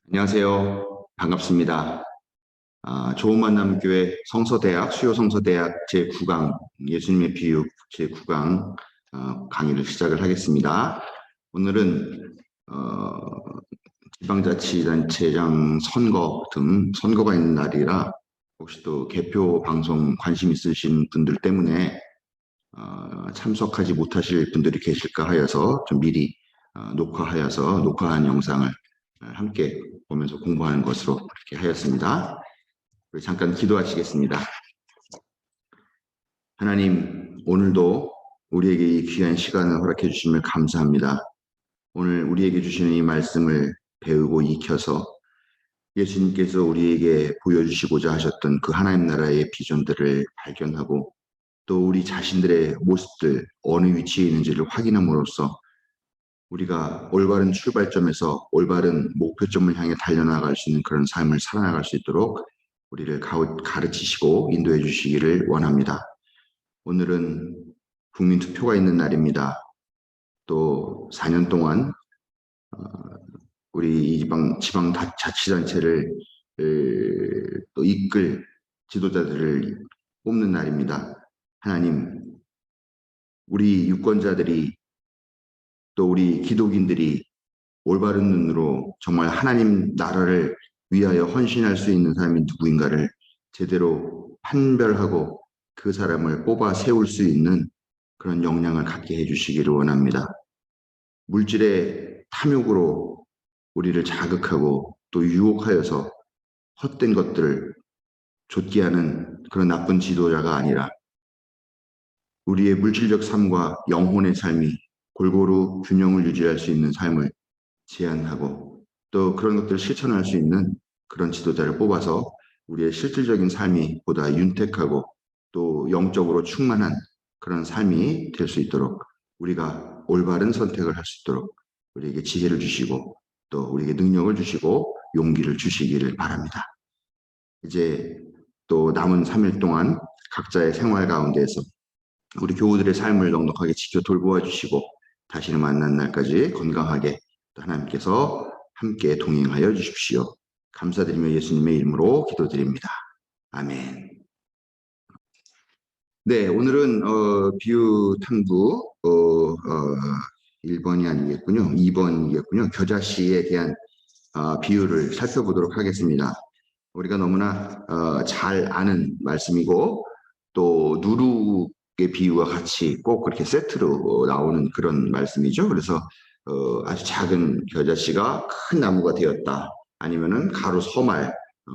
안녕하세요. 반갑습니다. 좋은 만남 교회 성서대학 수요 성서대학 제9강 예수님의 비유 제9강 강의를 시작을 하겠습니다. 오늘은 지방자치단체장 선거 등 선거가 있는 날이라 혹시 또 개표 방송 관심 있으신 분들 때문에 참석하지 못하실 분들이 계실까 하여서 좀 미리 녹화한 영상을 함께 보면서 공부하는 것으로 이렇게 하였습니다. 잠깐 기도하시겠습니다. 하나님, 오늘도 우리에게 이 귀한 시간을 허락해 주심을 감사합니다. 오늘 우리에게 주시는 이 말씀을 배우고 익혀서 예수님께서 우리에게 보여주시고자 하셨던 그 하나님 나라의 비전들을 발견하고 또 우리 자신들의 모습들 어느 위치에 있는지를 확인함으로써 우리가 올바른 출발점에서 올바른 목표점을 향해 달려나갈 수 있는 그런 삶을 살아나갈 수 있도록 우리를 가르치시고 인도해 주시기를 원합니다. 오늘은 국민투표가 있는 날입니다. 또 4년 동안 우리 지방자치단체를 또 이끌 지도자들을 뽑는 날입니다. 하나님, 우리 유권자들이 또 우리 기독인들이 올바른 눈으로 정말 하나님 나라를 위하여 헌신할 수 있는 사람이 누구인가를 제대로 판별하고 그 사람을 뽑아 세울 수 있는 그런 역량을 갖게 해주시기를 원합니다. 물질의 탐욕으로 우리를 자극하고 또 유혹하여서 헛된 것들을 좇게 하는 그런 나쁜 지도자가 아니라 우리의 물질적 삶과 영혼의 삶이 골고루 균형을 유지할 수 있는 삶을 제안하고 또 그런 것들을 실천할 수 있는 그런 지도자를 뽑아서 우리의 실질적인 삶이 보다 윤택하고 또 영적으로 충만한 그런 삶이 될 수 있도록 우리가 올바른 선택을 할 수 있도록 우리에게 지혜를 주시고 또 우리에게 능력을 주시고 용기를 주시기를 바랍니다. 이제 또 남은 3일 동안 각자의 생활 가운데에서 우리 교우들의 삶을 넉넉하게 지켜 돌보아 주시고 다시는 만난 날까지 건강하게 하나님께서 함께 동행하여 주십시오. 감사드리며 예수님의 이름으로 기도드립니다. 아멘. 네, 오늘은 비유 탐구 1번이 아니겠군요. 2번이겠군요. 겨자씨에 대한 비유를 살펴보도록 하겠습니다. 우리가 너무나 잘 아는 말씀이고 또 누룩의 비유와 같이 꼭 그렇게 세트로 나오는 그런 말씀이죠. 그래서 아주 작은 겨자씨가 큰 나무가 되었다. 아니면은 가루 서말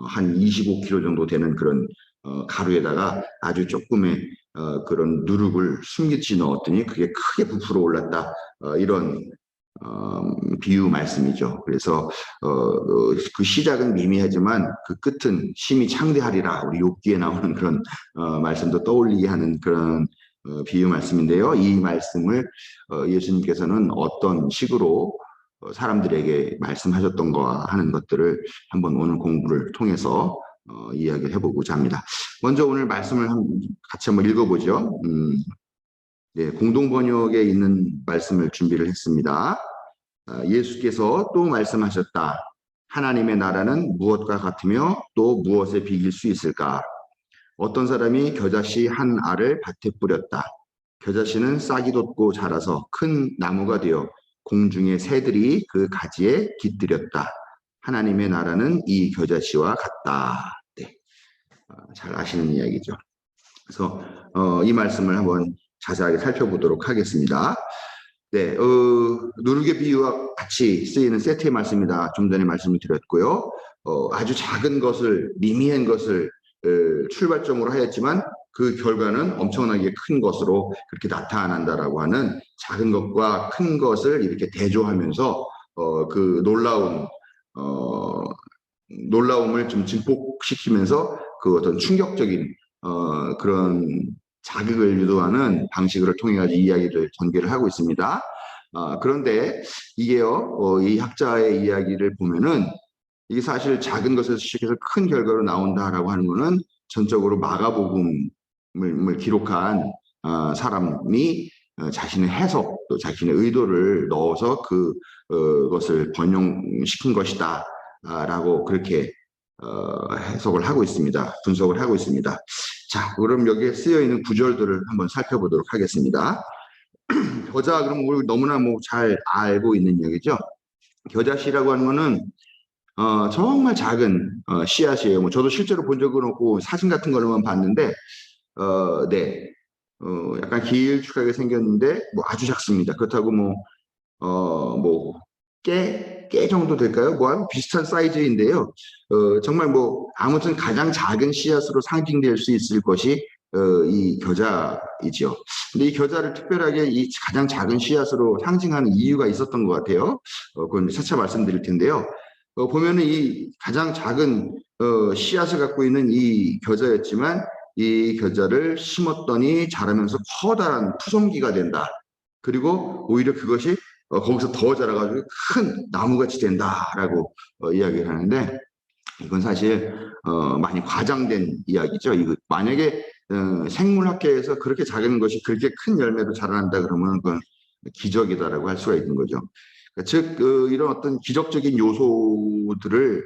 한 25kg 정도 되는 그런 가루에다가 아주 조금의 그런 누룩을 숨기지 넣었더니 그게 크게 부풀어 올랐다. 이런 비유 말씀이죠. 그래서 그 시작은 미미하지만 그 끝은 심히 창대하리라. 우리 욥기에 나오는 그런 말씀도 떠올리게 하는 그런 비유 말씀인데요. 이 말씀을 예수님께서는 어떤 식으로 사람들에게 말씀하셨던가 하는 것들을 한번 오늘 공부를 통해서 이야기를 해보고자 합니다. 먼저 오늘 말씀을 같이 한번 읽어보죠. 네, 공동번역에 있는 말씀을 준비를 했습니다. 예수께서 또 말씀하셨다. 하나님의 나라는 무엇과 같으며 또 무엇에 비길 수 있을까? 어떤 사람이 겨자씨 한 알을 밭에 뿌렸다. 겨자씨는 싹이 돋고 자라서 큰 나무가 되어 공중의 새들이 그 가지에 깃들였다. 하나님의 나라는 이 겨자씨와 같다. 네, 잘 아시는 이야기죠. 그래서 이 말씀을 한번 자세하게 살펴보도록 하겠습니다. 네, 누룩의 비유와 같이 쓰이는 세트의 말씀입니다. 좀 전에 말씀을 드렸고요. 아주 작은 것을, 미미한 것을 출발점으로 하였지만 그 결과는 엄청나게 큰 것으로 그렇게 나타난다라고 하는 작은 것과 큰 것을 이렇게 대조하면서 그 놀라움을 좀 증폭시키면서 그 어떤 충격적인 그런 자극을 유도하는 방식을 통해 가지고 이야기를 전개를 하고 있습니다. 그런데 이게요, 이 학자의 이야기를 보면은 이게 사실 작은 것에서 시작해서 큰 결과로 나온다라고 하는 것은 전적으로 마가복음을 기록한 사람이 자신의 해석 또 자신의 의도를 넣어서 그것을 번영시킨 것이다. 라고 그렇게 해석을 하고 있습니다. 분석을 하고 있습니다. 자, 그럼 여기에 쓰여 있는 구절들을 한번 살펴보도록 하겠습니다. 겨자, 그럼 우리 너무나 뭐 잘 알고 있는 얘기죠. 겨자씨라고 하는 거는 정말 작은 씨앗이에요. 뭐 저도 실제로 본 적은 없고 사진 같은 거로만 봤는데, 네, 약간 길쭉하게 생겼는데 뭐 아주 작습니다. 그렇다고 뭐 깨 정도 될까요? 뭐하고 비슷한 사이즈인데요. 정말 뭐 아무튼 가장 작은 씨앗으로 상징될 수 있을 것이 이 겨자이죠. 근데 이 겨자를 특별하게 이 가장 작은 씨앗으로 상징하는 이유가 있었던 것 같아요. 그건 차차 말씀드릴 텐데요. 보면은 이 가장 작은 씨앗을 갖고 있는 이 겨자였지만 이 겨자를 심었더니 자라면서 커다란 푸성기가 된다. 그리고 오히려 그것이 거기서 더 자라가지고 큰 나무같이 된다라고 이야기를 하는데 이건 사실 많이 과장된 이야기죠. 이거 만약에 생물학계에서 그렇게 작은 것이 그렇게 큰 열매로 자라난다 그러면 그건 기적이다라고 할 수가 있는 거죠. 즉 이런 어떤 기적적인 요소들을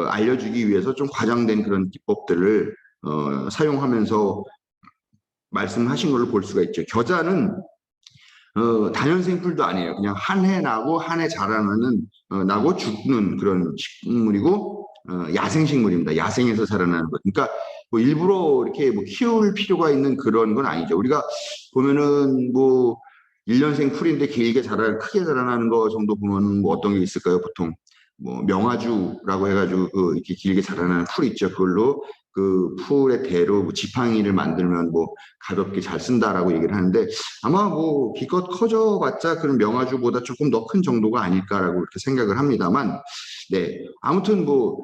알려주기 위해서 좀 과장된 그런 기법들을 사용하면서 말씀하신 걸로 볼 수가 있죠. 겨자는 다년생풀도 아니에요. 그냥 한 해 나고 한 해 자라나는 나고 죽는 그런 식물이고 야생식물입니다. 야생에서 자라나는 것. 그러니까 뭐 일부러 이렇게 뭐 키울 필요가 있는 그런 건 아니죠. 우리가 보면은 뭐 1년생 풀인데 길게 크게 자라나는 거 정도 보면 뭐 어떤 게 있을까요? 보통 뭐 명아주라고 해가지고 이렇게 길게 자라나는 풀 있죠. 그걸로 그 풀의 대로 뭐 지팡이를 만들면 뭐 가볍게 잘 쓴다라고 얘기를 하는데 아마 뭐 기껏 커져봤자 그런 명아주보다 조금 더 큰 정도가 아닐까라고 이렇게 생각을 합니다만, 네, 아무튼 뭐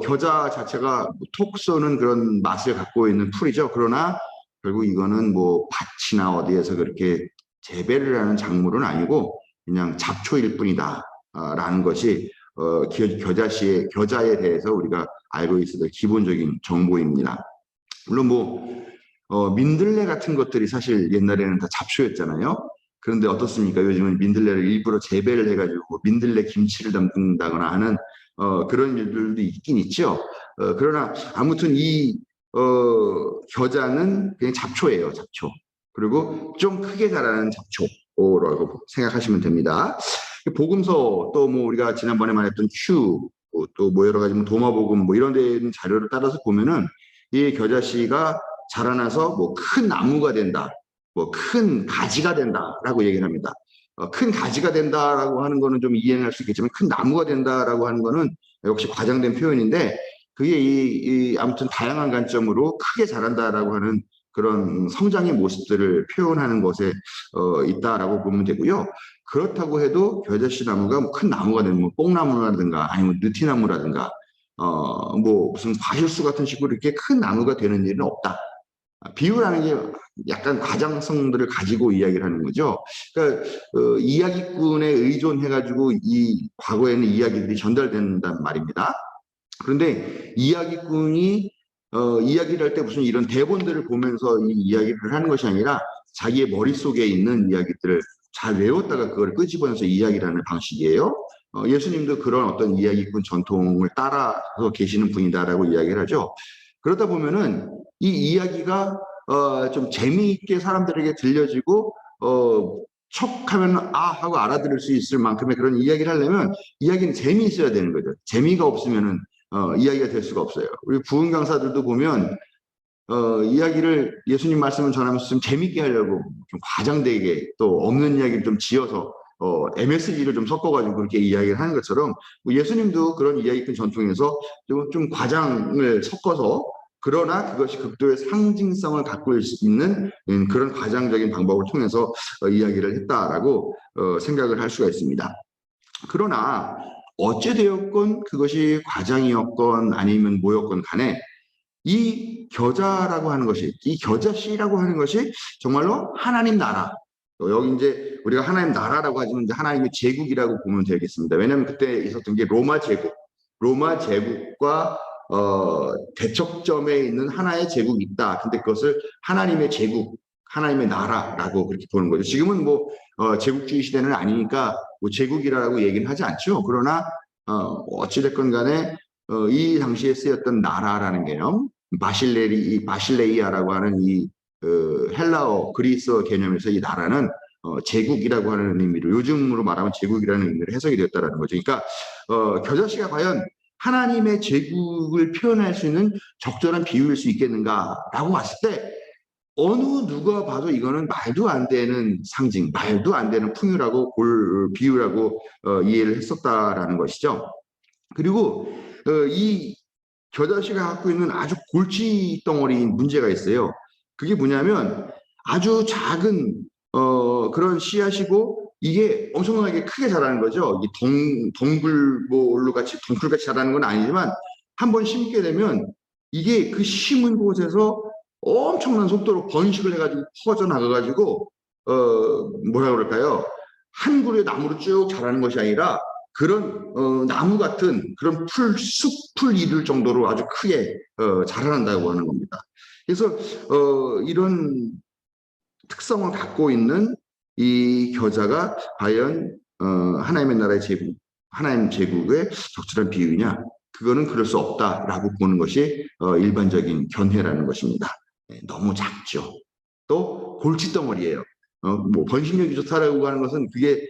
겨자 자체가 톡 쏘는 그런 맛을 갖고 있는 풀이죠. 그러나 결국 이거는 뭐 밭이나 어디에서 그렇게 재배를 하는 작물은 아니고 그냥 잡초일 뿐이다라는 것이 겨자에 대해서 우리가 알고 있어야 될 기본적인 정보입니다. 물론 민들레 같은 것들이 사실 옛날에는 다 잡초였잖아요. 그런데 어떻습니까? 요즘은 민들레를 일부러 재배를 해가지고 민들레 김치를 담근다거나 하는 그런 일들도 있긴 있죠. 그러나 아무튼 이 겨자는 그냥 잡초예요, 잡초. 그리고 좀 크게 자라는 잡초라고 생각하시면 됩니다. 복음서 또 뭐 우리가 지난번에 말했던 큐, 또 뭐 여러 가지 도마복음 뭐 이런 데 있는 자료를 따라서 보면은 이 겨자씨가 자라나서 뭐 큰 나무가 된다, 뭐 큰 가지가 된다라고 얘기를 합니다. 큰 가지가 된다라고 하는 거는 좀 이해할 수 있겠지만 큰 나무가 된다라고 하는 거는 역시 과장된 표현인데 그게 아무튼 다양한 관점으로 크게 자란다라고 하는 그런 성장의 모습들을 표현하는 것에 있다라고 보면 되고요. 그렇다고 해도 겨자씨 나무가 큰 나무가 되는 뭐 뽕나무라든가 아니면 느티나무라든가 뭐 무슨 과실수 같은 식으로 이렇게 큰 나무가 되는 일은 없다. 비유라는 게 약간 과장성들을 가지고 이야기를 하는 거죠. 그러니까 이야기꾼에 의존해가지고 이 과거에는 이야기들이 전달된단 말입니다. 그런데 이야기꾼이 이야기를 할 때 무슨 이런 대본들을 보면서 이 이야기를 하는 것이 아니라 자기의 머릿속에 있는 이야기들을 잘 외웠다가 그걸 끄집어내서 이야기를 하는 방식이에요. 예수님도 그런 어떤 이야기꾼 전통을 따라서 계시는 분이다라고 이야기를 하죠. 그러다 보면은 이 이야기가 좀 재미있게 사람들에게 들려지고 척하면 아 하고 알아들을 수 있을 만큼의 그런 이야기를 하려면 이야기는 재미있어야 되는 거죠. 재미가 없으면은 이야기가 될 수가 없어요. 우리 부흥 강사들도 보면 이야기를 예수님 말씀을 전하면서 좀 재밌게 하려고 좀 과장되게 또 없는 이야기를 좀 지어서 MSG를 좀 섞어가지고 그렇게 이야기를 하는 것처럼 뭐 예수님도 그런 이야기꾼 전통에서 좀 과장을 섞어서 그러나 그것이 극도의 상징성을 갖고 있는 그런 과장적인 방법을 통해서 이야기를 했다라고 생각을 할 수가 있습니다. 그러나 어찌되었건 그것이 과장이었건 아니면 뭐였건 간에 이 겨자라고 하는 것이, 이 겨자씨라고 하는 것이 정말로 하나님 나라. 여기 이제 우리가 하나님 나라라고 하지만 이제 하나님의 제국이라고 보면 되겠습니다. 왜냐하면 그때 있었던 게 로마 제국, 로마 제국과 대척점에 있는 하나의 제국이 있다. 근데 그것을 하나님의 제국, 하나님의 나라라고 그렇게 보는 거죠. 지금은 제국주의 시대는 아니니까 뭐 제국이라고 얘기는 하지 않죠. 그러나 어찌됐건 간에 이 당시에 쓰였던 나라라는 개념, 바실레이아라고 하는 이 헬라어, 그리스어 개념에서 이 나라는 제국이라고 하는 의미로, 요즘으로 말하면 제국이라는 의미로 해석이 되었다라는 거죠. 그러니까 겨자씨가 과연 하나님의 제국을 표현할 수 있는 적절한 비유일 수 있겠는가라고 봤을 때 어느 누가 봐도 이거는 말도 안 되는 상징, 말도 안 되는 풍유라고 비유라고 이해를 했었다라는 것이죠. 그리고 이 겨자씨가 갖고 있는 아주 골치 덩어리인 문제가 있어요. 그게 뭐냐면 아주 작은 그런 씨앗이고 이게 엄청나게 크게 자라는 거죠. 이 동굴볼로 같이 덩굴같이 자라는 건 아니지만 한번 심게 되면 이게 그 심은 곳에서 엄청난 속도로 번식을 해가지고 퍼져 나가가지고 뭐라 그럴까요? 한 그루의 나무로 쭉 자라는 것이 아니라 그런 나무 같은 그런 숲풀 이를 정도로 아주 크게 자라난다고 하는 겁니다. 그래서 이런 특성을 갖고 있는 이 겨자가 과연 하나님의 나라의 제국, 하나님 제국의 적절한 비유냐? 그거는 그럴 수 없다라고 보는 것이 일반적인 견해라는 것입니다. 너무 작죠. 또 골칫덩어리예요. 뭐 번식력이 좋다라고 하는 것은 그게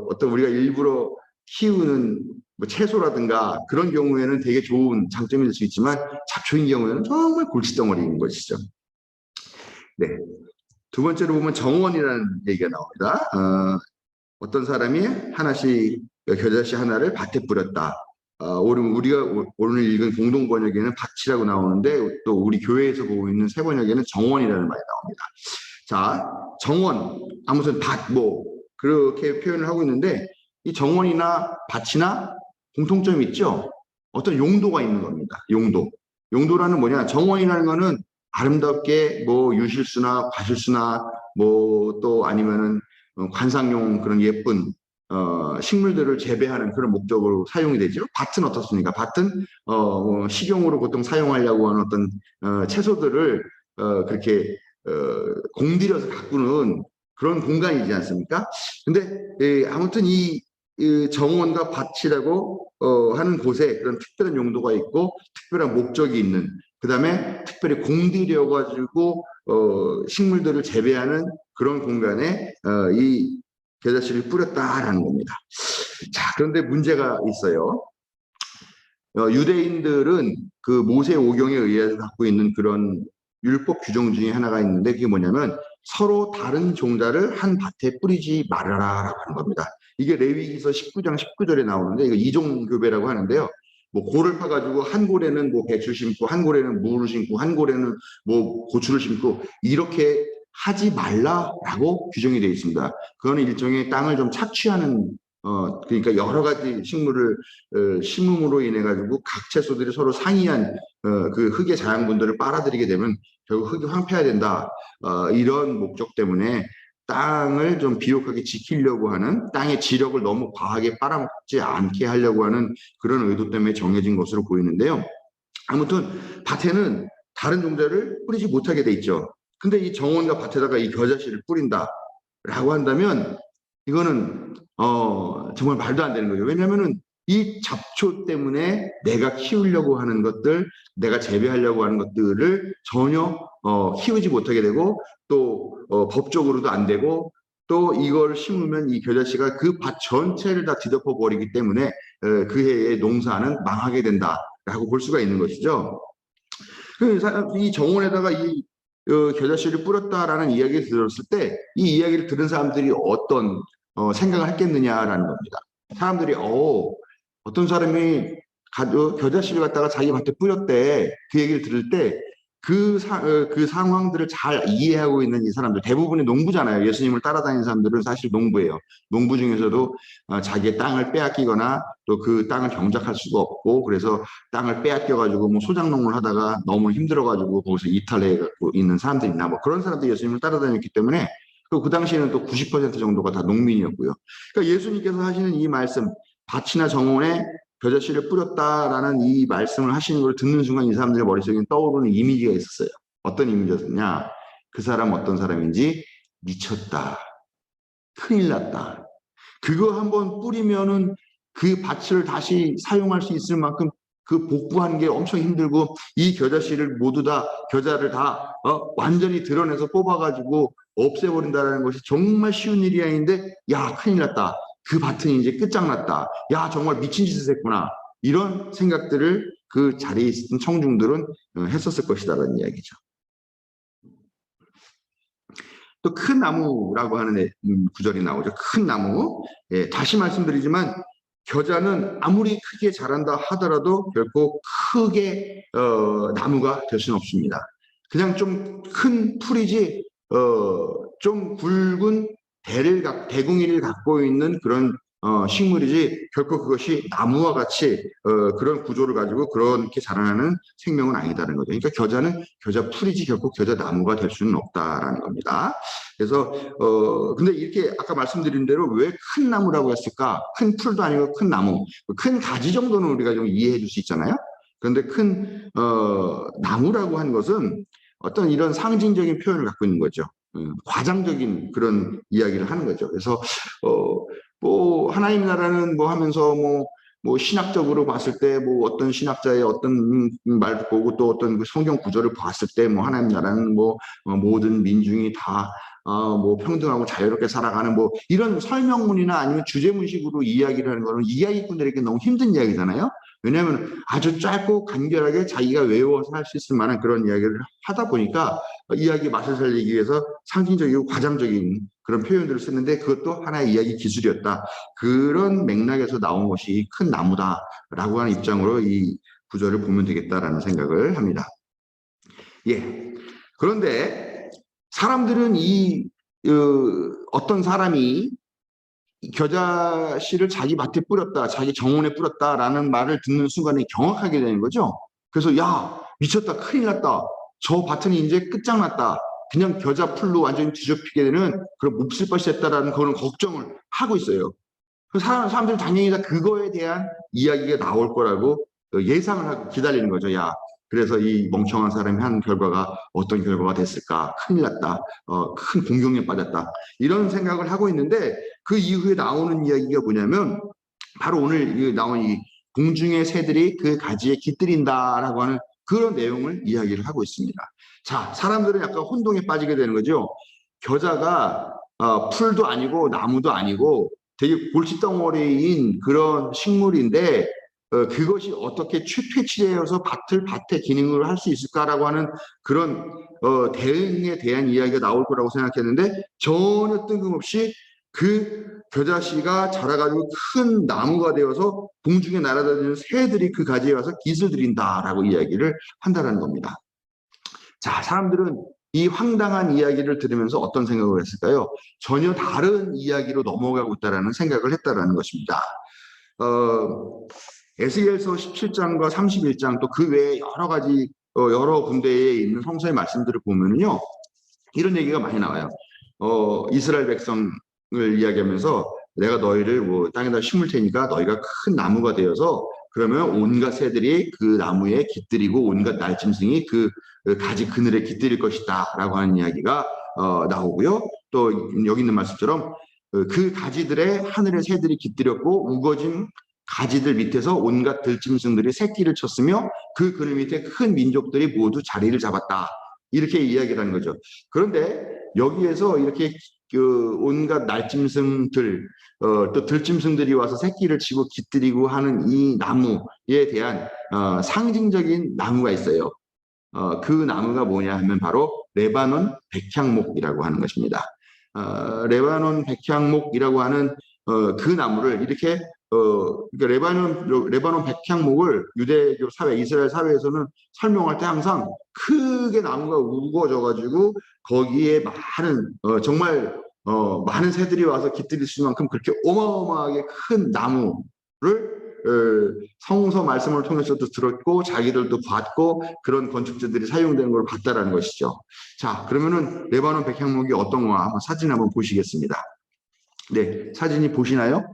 어떤 우리가 일부러 키우는 뭐 채소라든가 그런 경우에는 되게 좋은 장점이 될 수 있지만 잡초인 경우에는 정말 골칫덩어리인 것이죠. 네. 두 번째로 보면 정원이라는 얘기가 나옵니다. 어떤 사람이 하나씩 겨자씨 하나를 밭에 뿌렸다. 우리가 오늘 읽은 공동 번역에는 밭이라고 나오는데 또 우리 교회에서 보고 있는 새 번역에는 정원이라는 말이 나옵니다. 자, 정원, 아무튼 밭, 뭐 그렇게 표현을 하고 있는데 이 정원이나 밭이나 공통점이 있죠. 어떤 용도가 있는 겁니다. 용도. 용도라는 뭐냐? 정원이라는 거는 아름답게 뭐 유실수나 과실수나 뭐 또 아니면은 관상용 그런 예쁜 식물들을 재배하는 그런 목적으로 사용이 되죠. 밭은 어떻습니까? 밭은 식용으로 보통 사용하려고 하는 어떤 채소들을 그렇게 공들여서 가꾸는 그런 공간이지 않습니까? 근데 아무튼 이 정원과 밭이라고 하는 곳에 그런 특별한 용도가 있고 특별한 목적이 있는 그 다음에 특별히 공들여 가지고 식물들을 재배하는 그런 공간에 이 겨자씨를 뿌렸다라는 겁니다. 자, 그런데 문제가 있어요. 유대인들은 그 모세 오경에 의해서 갖고 있는 그런 율법 규정 중에 하나가 있는데 그게 뭐냐면 서로 다른 종자를 한 밭에 뿌리지 말아라라고 하는 겁니다. 이게 레위기서 19장 19절에 나오는데 이거 이종교배라고 하는데요. 뭐 고를 파가지고 한 고래는 뭐 배추 심고 한 고래는 무를 심고 한 고래는 뭐 고추를 심고 이렇게 하지 말라라고 규정이 되어 있습니다. 그거는 일종의 땅을 좀 착취하는 그러니까 여러 가지 식물을 심음으로 인해 가지고 각 채소들이 서로 상이한 그 흙의 자양분들을 빨아들이게 되면 결국 흙이 황폐화된다. 이런 목적 때문에 땅을 좀 비옥하게 지키려고 하는 땅의 지력을 너무 과하게 빨아먹지 않게 하려고 하는 그런 의도 때문에 정해진 것으로 보이는데요. 아무튼 밭에는 다른 종자를 뿌리지 못하게 돼 있죠. 근데 이 정원과 밭에다가 이 겨자씨를 뿌린다라고 한다면 이거는 정말 말도 안 되는 거죠. 왜냐하면은 이 잡초 때문에 내가 키우려고 하는 것들, 내가 재배하려고 하는 것들을 전혀 키우지 못하게 되고 또 법적으로도 안 되고 또 이걸 심으면 이 겨자씨가 그 밭 전체를 다 뒤덮어 버리기 때문에 그 해의 농사는 망하게 된다라고 볼 수가 있는 것이죠. 이 정원에다가 이 겨자씨를 뿌렸다라는 이야기를 들었을 때 이 이야기를 들은 사람들이 어떤 생각을 했겠느냐라는 겁니다. 사람들이 어떤 사람이 겨자씨를 갖다가 자기 밭에 뿌렸대 그 얘기를 들을 때 그 상황들을 잘 이해하고 있는 이 사람들 대부분이 농부잖아요. 예수님을 따라다니는 사람들은 사실 농부예요. 농부 중에서도 자기의 땅을 빼앗기거나 또 그 땅을 경작할 수가 없고 그래서 땅을 빼앗겨가지고 뭐 소작농을 하다가 너무 힘들어가지고 거기서 이탈해 갖고 있는 사람들이나 뭐 그런 사람들이 예수님을 따라다녔기 때문에 그 당시에는 또 90% 정도가 다 농민이었고요. 그러니까 예수님께서 하시는 이 말씀, 밭이나 정원에 겨자씨를 뿌렸다라는 이 말씀을 하시는 걸 듣는 순간 이 사람들의 머릿속에 떠오르는 이미지가 있었어요. 어떤 이미지였냐? 그 사람 어떤 사람인지 미쳤다. 큰일 났다. 그거 한번 뿌리면은 그 밭을 다시 사용할 수 있을 만큼 그 복구하는 게 엄청 힘들고 이 겨자씨를 모두 다 겨자를 다 완전히 드러내서 뽑아가지고 없애버린다는 것이 정말 쉬운 일이 아닌데 야 큰일 났다. 그 밭은 이제 끝장났다. 야 정말 미친 짓을 했구나. 이런 생각들을 그 자리에 있었던 청중들은 했었을 것이다라는 이야기죠. 또 큰 나무라고 하는 구절이 나오죠. 큰 나무. 예, 다시 말씀드리지만 겨자는 아무리 크게 자란다 하더라도 결코 크게 나무가 될 수는 없습니다. 그냥 좀 큰 풀이지 좀 굵은 대궁이를 갖고 있는 그런 식물이지 결코 그것이 나무와 같이 그런 구조를 가지고 그렇게 자라나는 생명은 아니다는 거죠. 그러니까 겨자는 겨자 풀이지 결코 겨자 나무가 될 수는 없다라는 겁니다. 그래서 근데 이렇게 아까 말씀드린 대로 왜 큰 나무라고 했을까? 큰 풀도 아니고 큰 나무, 큰 가지 정도는 우리가 좀 이해해 줄 수 있잖아요. 그런데 큰 나무라고 하는 것은 어떤 이런 상징적인 표현을 갖고 있는 거죠. 과장적인 그런 이야기를 하는 거죠. 그래서 뭐 하나님 나라는 뭐 하면서 뭐 신학적으로 봤을 때 뭐 어떤 신학자의 어떤 말 보고 또 어떤 그 성경 구절을 봤을 때 뭐 하나님 나라는 뭐 모든 민중이 다 뭐 평등하고 자유롭게 살아가는 뭐 이런 설명문이나 아니면 주제문식으로 이야기를 하는 거는 이야기꾼들에게 너무 힘든 이야기잖아요. 왜냐하면 아주 짧고 간결하게 자기가 외워서 할 수 있을 만한 그런 이야기를 하다 보니까 이야기 맛을 살리기 위해서 상징적이고 과장적인 그런 표현들을 쓰는데 그것도 하나의 이야기 기술이었다. 그런 맥락에서 나온 것이 큰 나무다라고 하는 입장으로 이 구절을 보면 되겠다라는 생각을 합니다. 예. 그런데 사람들은 어떤 사람이 겨자씨를 자기 밭에 뿌렸다, 자기 정원에 뿌렸다라는 말을 듣는 순간에 경악하게 되는 거죠. 그래서 야 미쳤다, 큰일 났다. 저 밭은 이제 끝장났다. 그냥 겨자 풀로 완전히 뒤집히게 되는 그런 몹쓸 것이 됐다라는 그런 걱정을 하고 있어요. 사람들은 당연히 다 그거에 대한 이야기가 나올 거라고 예상을 하고 기다리는 거죠. 야, 그래서 이 멍청한 사람이 한 결과가 어떤 결과가 됐을까? 큰일 났다. 큰 공경에 빠졌다. 이런 생각을 하고 있는데 그 이후에 나오는 이야기가 뭐냐면 바로 오늘 나온 이 공중의 새들이 그 가지에 깃들인다라고 하는 그런 내용을 이야기를 하고 있습니다. 자, 사람들은 약간 혼동에 빠지게 되는 거죠. 겨자가 풀도 아니고 나무도 아니고 되게 골칫덩어리인 그런 식물인데 그것이 어떻게 퇴치되어서 밭의 기능을 할 수 있을까라고 하는 그런 대응에 대한 이야기가 나올 거라고 생각했는데 전혀 뜬금없이 그 겨자씨가 자라가지고 큰 나무가 되어서 공중에 날아다니는 새들이 그 가지에 와서 깃을 들인다라고 이야기를 한다는 겁니다. 자, 사람들은 이 황당한 이야기를 들으면서 어떤 생각을 했을까요? 전혀 다른 이야기로 넘어가고 있다는 생각을 했다는 것입니다. 에스겔서 17장과 31장 또 그 외에 여러 가지 여러 군데에 있는 성서의 말씀들을 보면요. 이런 얘기가 많이 나와요. 이스라엘 백성을 이야기하면서 내가 너희를 뭐 땅에다 심을 테니까 너희가 큰 나무가 되어서 그러면 온갖 새들이 그 나무에 깃들이고 온갖 날짐승이 그 가지 그늘에 깃들일 것이다 라고 하는 이야기가 나오고요. 또 여기 있는 말씀처럼 그 가지들에 하늘의 새들이 깃들였고 우거진 가지들 밑에서 온갖 들짐승들이 새끼를 쳤으며 그 그늘 밑에 큰 민족들이 모두 자리를 잡았다. 이렇게 이야기를 하는 거죠. 그런데 여기에서 이렇게 그 온갖 날짐승들 또 들짐승들이 와서 새끼를 치고 깃들이고 하는 이 나무에 대한 상징적인 나무가 있어요. 그 나무가 뭐냐 하면 바로 레바논 백향목이라고 하는 것입니다. 레바논 백향목이라고 하는 그 나무를 이렇게 그러니까 레바논 백향목을 유대교 사회, 이스라엘 사회에서는 설명할 때 항상 크게 나무가 우거져 가지고 거기에 많은 정말 많은 새들이 와서 깃들일 수 있는 만큼 그렇게 어마어마하게 큰 나무를 성서 말씀을 통해서도 들었고 자기들도 봤고 그런 건축자들이 사용되는 걸 봤다라는 것이죠. 자, 그러면은 레바논 백향목이 어떤가 한번 사진 한번 보시겠습니다. 네, 사진이 보시나요?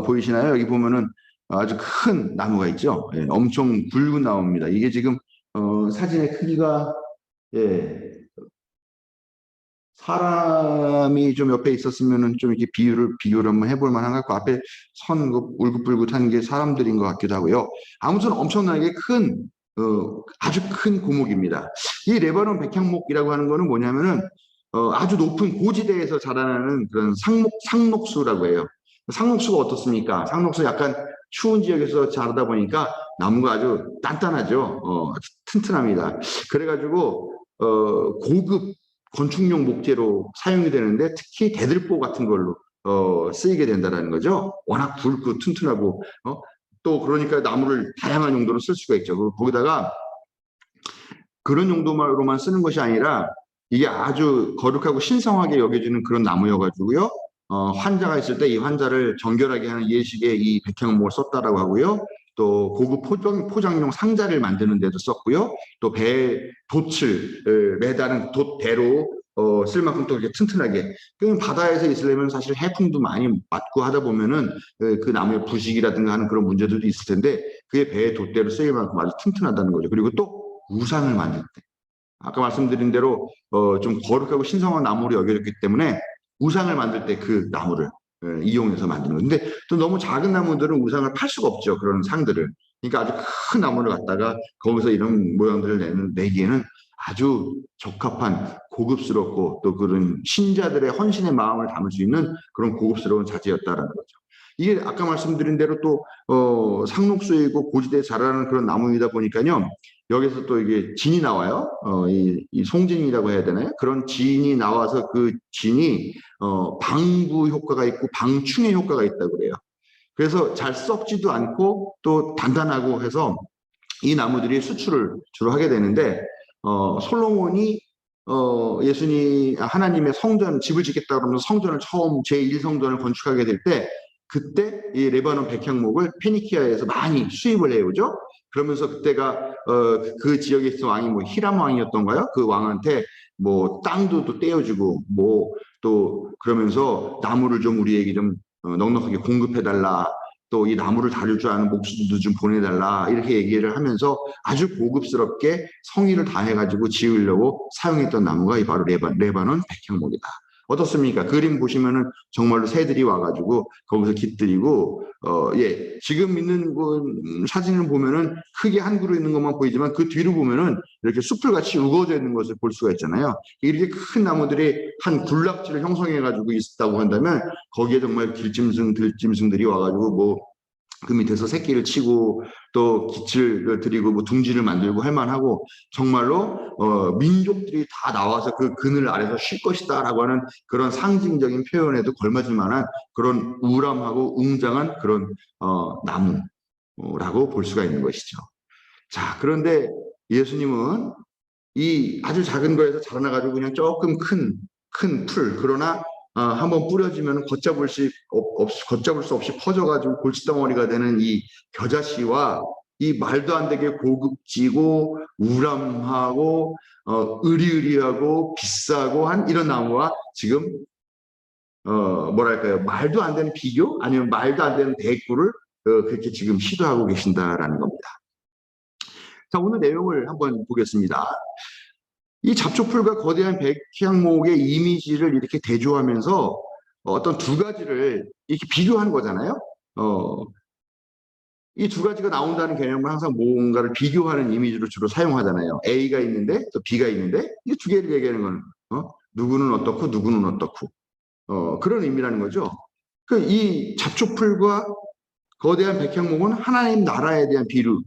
보이시나요? 여기 보면은 아주 큰 나무가 있죠. 예, 엄청 굵은 나무입니다. 이게 지금 사진의 크기가 예, 사람이 좀 옆에 있었으면은 좀 이렇게 비유를 한번 해볼 만한 것 같고, 앞에 선 울긋불긋한 게 사람들인 것 같기도 하고요. 아무튼 엄청나게 아주 큰 고목입니다. 이 레바논 백향목이라고 하는 거는 뭐냐면은 아주 높은 고지대에서 자라나는 그런 상록수라고 해요. 상록수가 어떻습니까? 상록수 약간 추운 지역에서 자라다 보니까 나무가 아주 단단하죠. 아주 튼튼합니다. 그래가지고 고급 건축용 목재로 사용이 되는데, 특히 대들보 같은 걸로 쓰이게 된다는 거죠. 워낙 굵고 튼튼하고 또 그러니까 나무를 다양한 용도로 쓸 수가 있죠. 거기다가 그런 용도로만 쓰는 것이 아니라 이게 아주 거룩하고 신성하게 여겨지는 그런 나무여가지고요. 환자가 있을 때 이 환자를 정결하게 하는 예식에 이 백향목을 썼다라고 하고요. 또 고급 포장용 상자를 만드는 데도 썼고요. 또 돛을 매다는 돛대로 쓸 만큼 또 이렇게 튼튼하게. 바다에서 있으려면 사실 해풍도 많이 맞고 하다 보면은 그 나무의 부식이라든가 하는 그런 문제들도 있을 텐데, 그게 배의 돛대로 쓰일 만큼 아주 튼튼하다는 거죠. 그리고 또 우상을 만들 때, 아까 말씀드린 대로 좀 거룩하고 신성한 나무로 여겨졌기 때문에 우상을 만들 때 그 나무를 이용해서 만드는 거예요. 근데 또 너무 작은 나무들은 우상을 팔 수가 없죠. 그런 상들을. 그러니까 아주 큰 나무를 갖다가 거기서 이런 모양들을 내기에는 아주 적합한, 고급스럽고 또 그런 신자들의 헌신의 마음을 담을 수 있는 그런 고급스러운 자재였다라는 거죠. 이게 아까 말씀드린 대로 또 상록수이고 고지대에 자라는 그런 나무이다 보니까요. 여기서 또 이게 진이 나와요. 이 송진이라고 해야 되나요? 그런 진이 나와서 그 진이 방부 효과가 있고 방충의 효과가 있다고 그래요. 그래서 잘 썩지도 않고 또 단단하고 해서 이 나무들이 수출을 주로 하게 되는데, 솔로몬이 하나님의 성전, 집을 짓겠다 그러면서 성전을 처음 제1성전을 건축하게 될 때, 그때 이 레바논 백향목을 페니키아에서 많이 수입을 해오죠. 그러면서 그때가 그 지역에 있던 왕이 뭐 히람 왕이었던가요? 그 왕한테 뭐 땅도 또 떼어주고 뭐 또 그러면서 나무를 좀 우리에게 좀 넉넉하게 공급해달라. 또 이 나무를 다룰 줄 아는 목수들도 좀 보내달라. 이렇게 얘기를 하면서 아주 고급스럽게 성의를 다해가지고 지으려고 사용했던 나무가 바로 레바논 백향목이다. 어떻습니까? 그림 보시면은 정말로 새들이 와가지고 거기서 깃들이고, 예, 지금 있는 사진을 보면은 크게 한 그루 있는 것만 보이지만 그 뒤로 보면은 이렇게 숲을같이 우거져 있는 것을 볼 수가 있잖아요. 이렇게 큰 나무들이 한 군락지를 형성해가지고 있다고 한다면 거기에 정말 들짐승들이 와가지고 뭐 그 밑에서 새끼를 치고 또 기치를 드리고 뭐 둥지를 만들고 할 만하고, 정말로 민족들이 다 나와서 그 그늘 아래서 쉴 것이다라고 하는 그런 상징적인 표현에도 걸맞을 만한 그런 우람하고 웅장한 그런 나무라고 볼 수가 있는 것이죠. 자, 그런데 예수님은 이 아주 작은 거에서 자라나가지고 그냥 조금 큰 풀, 그러나 한번 뿌려지면 걷잡을 수 없이 퍼져가지고 골칫덩어리가 되는 이 겨자씨와 이 말도 안 되게 고급지고 우람하고 으리으리하고 비싸고 한 이런 나무와 지금 뭐랄까요, 말도 안 되는 비교 아니면 말도 안 되는 대꾸를 그렇게 지금 시도하고 계신다라는 겁니다. 자, 오늘 내용을 한번 보겠습니다. 이 잡초풀과 거대한 백향목의 이미지를 이렇게 대조하면서 어떤 두 가지를 이렇게 비교한 거잖아요. 이 두 가지가 나온다는 개념은 항상 뭔가를 비교하는 이미지로 주로 사용하잖아요. A가 있는데 또 B가 있는데 이 두 개를 얘기하는 건 누구는 어떻고 누구는 어떻고 그런 의미라는 거죠. 이 잡초풀과 거대한 백향목은 하나님 나라에 대한 비유,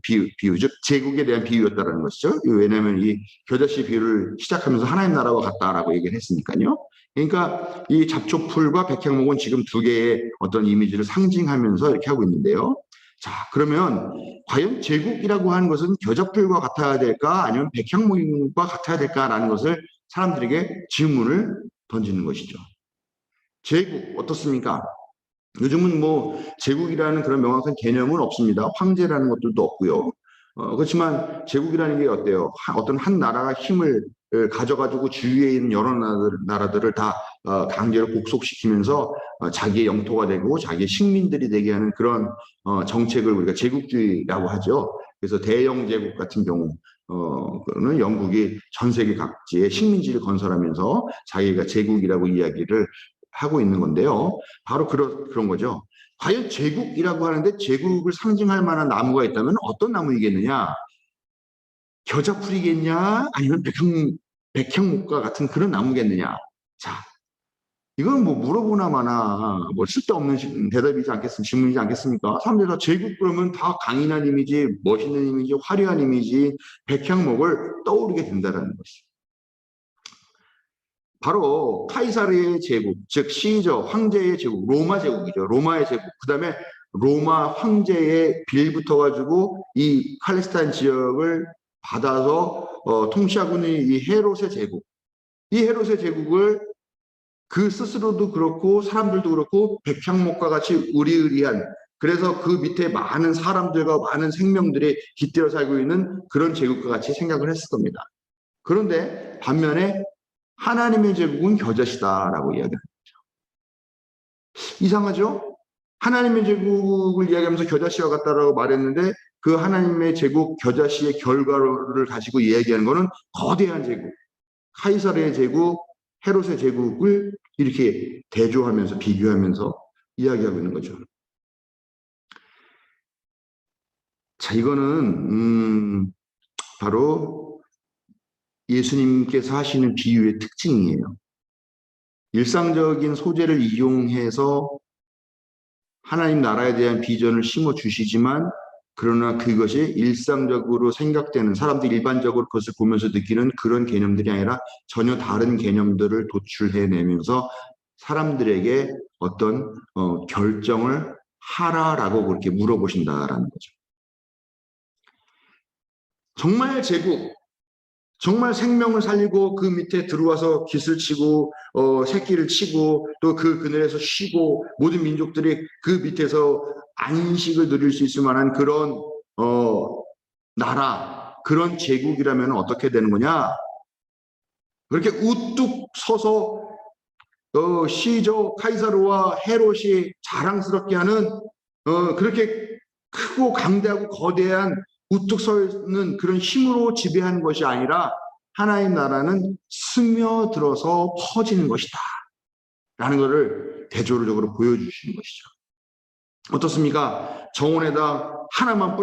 즉 제국에 대한 비유였다는 것이죠. 왜냐하면 이 겨자씨 비유를 시작하면서 하나님 나라와 같다라고 얘기를 했으니까요. 그러니까 이 잡초풀과 백향목은 지금 두 개의 어떤 이미지를 상징하면서 이렇게 하고 있는데요. 자, 그러면 과연 제국이라고 하는 것은 겨자풀과 같아야 될까 아니면 백향목과 같아야 될까라는 것을 사람들에게 질문을 던지는 것이죠. 제국 어떻습니까? 요즘은 뭐 제국이라는 그런 명확한 개념은 없습니다. 황제라는 것들도 없고요. 그렇지만 제국이라는 게 어때요? 어떤 한 나라가 힘을 가져가지고 주위에 있는 여러 나라들을 다 강제로 복속시키면서 자기의 영토가 되고 자기의 식민들이 되게 하는 그런 정책을 우리가 제국주의라고 하죠. 그래서 대영 제국 같은 경우 그는 영국이 전 세계 각지에 식민지를 건설하면서 자기가 제국이라고 이야기를 하고 있는 건데요. 바로 그런 거죠. 과연 제국이라고 하는데 제국을 상징할 만한 나무가 있다면 어떤 나무이겠느냐? 겨자풀이겠냐? 아니면 백향목과 같은 그런 나무겠느냐? 자, 이건 뭐 물어보나 마나 뭐 쓸데없는 대답이지 않겠습니까? 질문이지 않겠습니까? 사람들이 다 제국 그러면 다 강인한 이미지, 멋있는 이미지, 화려한 이미지, 백향목을 떠오르게 된다는 것이죠. 바로 카이사르의 제국, 즉 시저 황제의 제국, 로마 제국이죠. 로마의 제국. 그다음에 로마 황제의 빌 붙어가지고 이 팔레스타인 지역을 받아서 통치하고 있는 이 헤롯의 제국. 이 헤롯의 제국을 그 스스로도 그렇고 사람들도 그렇고 백향목과 같이 으리으리한, 그래서 그 밑에 많은 사람들과 많은 생명들이 깃들어 살고 있는 그런 제국과 같이 생각을 했을 겁니다. 그런데 반면에 하나님의 제국은 겨자씨다라고 이야기합니다. 이상하죠? 하나님의 제국을 이야기하면서 겨자씨와 같다라고 말했는데 그 하나님의 제국 겨자씨의 결과를 가지고 이야기하는 것은 거대한 제국, 카이사르의 제국, 헤롯의 제국을 이렇게 대조하면서 비교하면서 이야기하고 있는 거죠. 자, 이거는 바로 예수님께서 하시는 비유의 특징이에요. 일상적인 소재를 이용해서 하나님 나라에 대한 비전을 심어 주시지만 그러나 그것이 일상적으로 생각되는, 사람들이 일반적으로 그것을 보면서 느끼는 그런 개념들이 아니라 전혀 다른 개념들을 도출해내면서 사람들에게 어떤 결정을 하라라고 그렇게 물어보신다라는 거죠. 정말 제국, 정말 생명을 살리고 그 밑에 들어와서 깃을 치고 새끼를 치고 또 그 그늘에서 쉬고 모든 민족들이 그 밑에서 안식을 누릴 수 있을 만한 그런 나라, 그런 제국이라면 어떻게 되는 거냐? 그렇게 우뚝 서서 시저 카이사르와 헤롯이 자랑스럽게 하는 그렇게 크고 강대하고 거대한 우뚝 서 있는 그런 힘으로 지배하는 것이 아니라 하나님 나라는 스며들어서 퍼지는 것이다 라는 것을 대조적으로 보여주시는 것이죠. 어떻습니까? 정원에다 하나만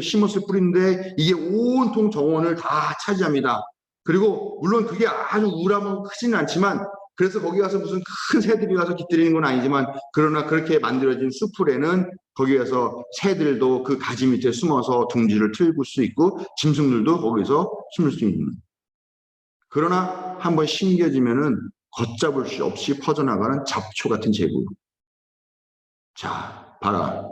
심었을 뿌리인데 이게 온통 정원을 다 차지합니다. 그리고 물론 그게 아주 우람하고 크지는 않지만, 그래서 거기 가서 무슨 큰 새들이 가서 깃들이는 건 아니지만, 그러나 그렇게 만들어진 숲풀에는 거기에서 새들도 그 가지 밑에 숨어서 둥지를 틀고 수 있고 짐승들도 거기서 숨을 수 있는. 그러나 한번 심겨지면은 걷잡을 수 없이 퍼져나가는 잡초 같은 제국. 자, 봐라.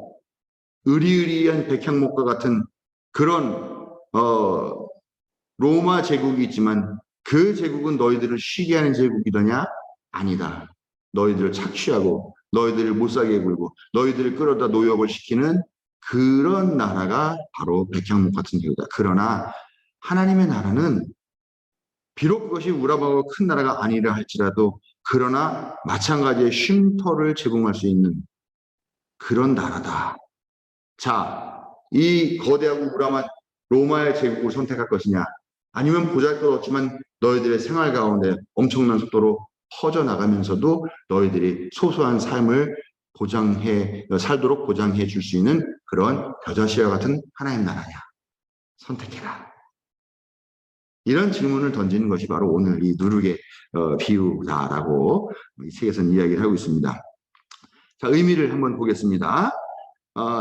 으리으리한 백향목과 같은 그런 로마 제국이 있지만 그 제국은 너희들을 쉬게 하는 제국이더냐? 아니다. 너희들을 착취하고 너희들을 못살게 굴고 너희들을 끌어다 노역을 시키는 그런 나라가 바로 백향목 같은 제국이다. 그러나 하나님의 나라는 비록 그것이 우람하고 큰 나라가 아니라 할지라도 그러나 마찬가지의 쉼터를 제공할 수 있는 그런 나라다. 자, 이 거대하고 우람한 로마의 제국을 선택할 것이냐, 아니면 보잘것없지만 너희들의 생활 가운데 엄청난 속도로 퍼져나가면서도 너희들이 소소한 삶을 살도록 보장해 줄 수 있는 그런 겨자씨와 같은 하나님 나라냐, 선택해라. 이런 질문을 던지는 것이 바로 오늘 이 누룩의 비유다라고 이 책에서는 이야기를 하고 있습니다. 자, 의미를 한번 보겠습니다.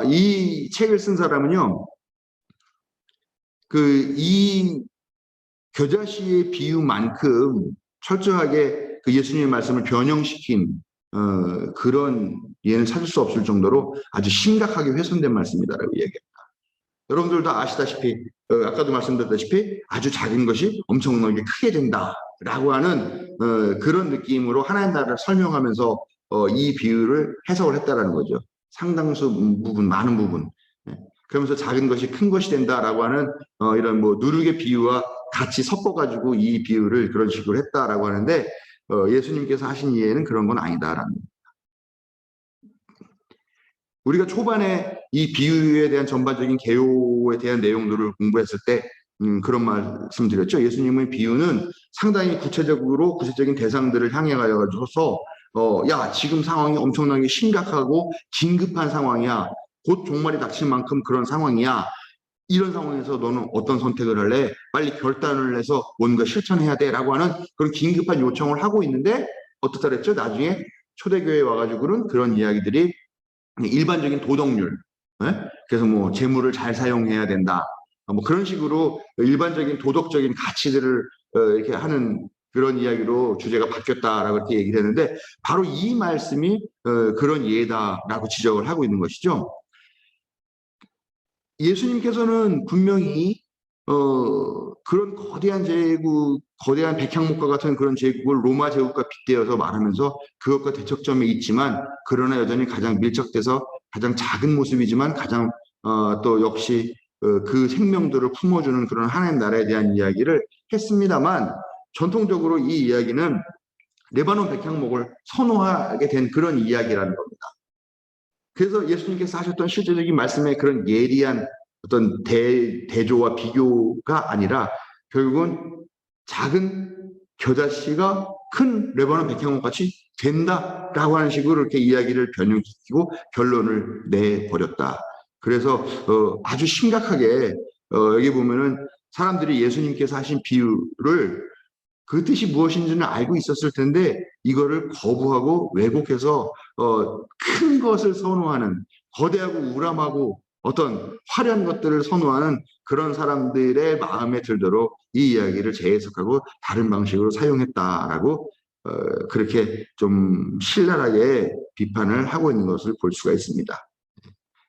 이 책을 쓴 사람은요, 이 겨자씨의 비유만큼 철저하게 그 예수님의 말씀을 변형시킨 그런 예는 찾을 수 없을 정도로 아주 심각하게 훼손된 말씀이다라고 얘기합니다. 여러분들도 아시다시피 아까도 말씀드렸다시피 아주 작은 것이 엄청나게 크게 된다라고 하는 그런 느낌으로 하나님 나라를 설명하면서 이 비유를 해석을 했다라는 거죠. 상당수 부분, 많은 부분. 그러면서 작은 것이 큰 것이 된다라고 하는 이런 뭐 누룩의 비유와 같이 섞어가지고 이 비유를 그런 식으로 했다라고 하는데 예수님께서 하신 이해는 그런 건 아니다라는 거예요. 우리가 초반에 이 비유에 대한 전반적인 개요에 대한 내용들을 공부했을 때 그런 말씀드렸죠. 예수님의 비유는 상당히 구체적인 대상들을 향해 가져서 야, 지금 상황이 엄청나게 심각하고 긴급한 상황이야. 곧 종말이 닥칠 만큼 그런 상황이야. 이런 상황에서 너는 어떤 선택을 할래? 빨리 결단을 해서 뭔가 실천해야 돼 라고 하는 그런 긴급한 요청을 하고 있는데 어떻다 그랬죠? 나중에 초대교회에 와가지고는 그런 이야기들이 일반적인 도덕률, 그래서 뭐 재물을 잘 사용해야 된다, 뭐 그런 식으로 일반적인 도덕적인 가치들을 이렇게 하는 그런 이야기로 주제가 바뀌었다라고 이렇게 얘기를 했는데 바로 이 말씀이 그런 예다라고 지적을 하고 있는 것이죠. 예수님께서는 분명히 그런 거대한 제국, 거대한 백향목과 같은 그런 제국을 로마 제국과 빗대어서 말하면서 그것과 대척점에 있지만 그러나 여전히 가장 밀착돼서 가장 작은 모습이지만 가장 또 역시 그 생명들을 품어주는 그런 하나님 나라에 대한 이야기를 했습니다만 전통적으로 이 이야기는 레바논 백향목을 선호하게 된 그런 이야기라는 겁니다. 그래서 예수님께서 하셨던 실제적인 말씀의 그런 예리한 어떤 대조와 비교가 아니라 결국은 작은 겨자씨가 큰 레바논 백향목 같이 된다라고 하는 식으로 이렇게 이야기를 변형시키고 결론을 내버렸다. 그래서 아주 심각하게 여기 보면은 사람들이 예수님께서 하신 비유를 그 뜻이 무엇인지는 알고 있었을 텐데 이거를 거부하고 왜곡해서 큰 것을 선호하는 거대하고 우람하고 어떤 화려한 것들을 선호하는 그런 사람들의 마음에 들도록 이 이야기를 재해석하고 다른 방식으로 사용했다라고 그렇게 좀 신랄하게 비판을 하고 있는 것을 볼 수가 있습니다.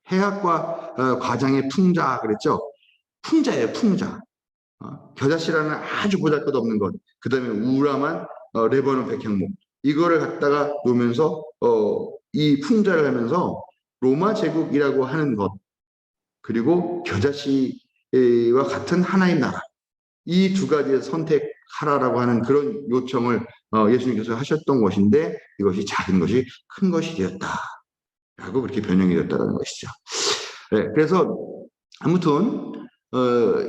해학과 과장의 풍자 그랬죠? 풍자예요, 풍자. 겨자씨라는 아주 보잘것없는 것, 그 다음에 우람한 레바논 백향목 이거를 갖다가 놓으면서 이 풍자를 하면서 로마 제국이라고 하는 것 그리고 겨자씨와 같은 하나의 나라 이 두 가지의 선택하라라고 하는 그런 요청을 예수님께서 하셨던 것인데 이것이 작은 것이 큰 것이 되었다라고 그렇게 변형이 되었다는 것이죠. 네, 그래서 아무튼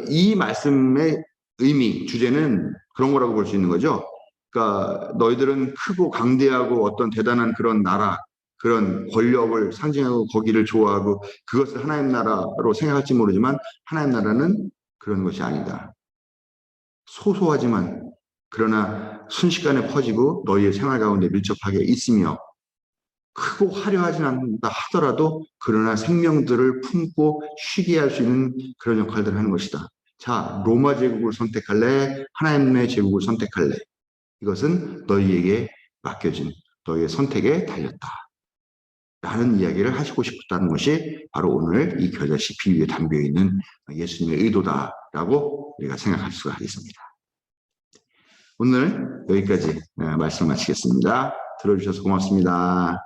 이 말씀의 의미, 주제는 그런 거라고 볼 수 있는 거죠. 그러니까 너희들은 크고 강대하고 어떤 대단한 그런 나라, 그런 권력을 상징하고 거기를 좋아하고 그것을 하나님 나라로 생각할지 모르지만 하나님 나라는 그런 것이 아니다. 소소하지만 그러나 순식간에 퍼지고 너희의 생활 가운데 밀접하게 있으며 크고 화려하진 않는다 하더라도 그러나 생명들을 품고 쉬게 할 수 있는 그런 역할들을 하는 것이다. 자, 로마 제국을 선택할래? 하나님의 제국을 선택할래? 이것은 너희에게 맡겨진 너희의 선택에 달렸다. 라는 이야기를 하시고 싶었다는 것이 바로 오늘 이 겨자씨 비유에 담겨 있는 예수님의 의도다라고 우리가 생각할 수가 있습니다. 오늘 여기까지 말씀 마치겠습니다. 들어주셔서 고맙습니다.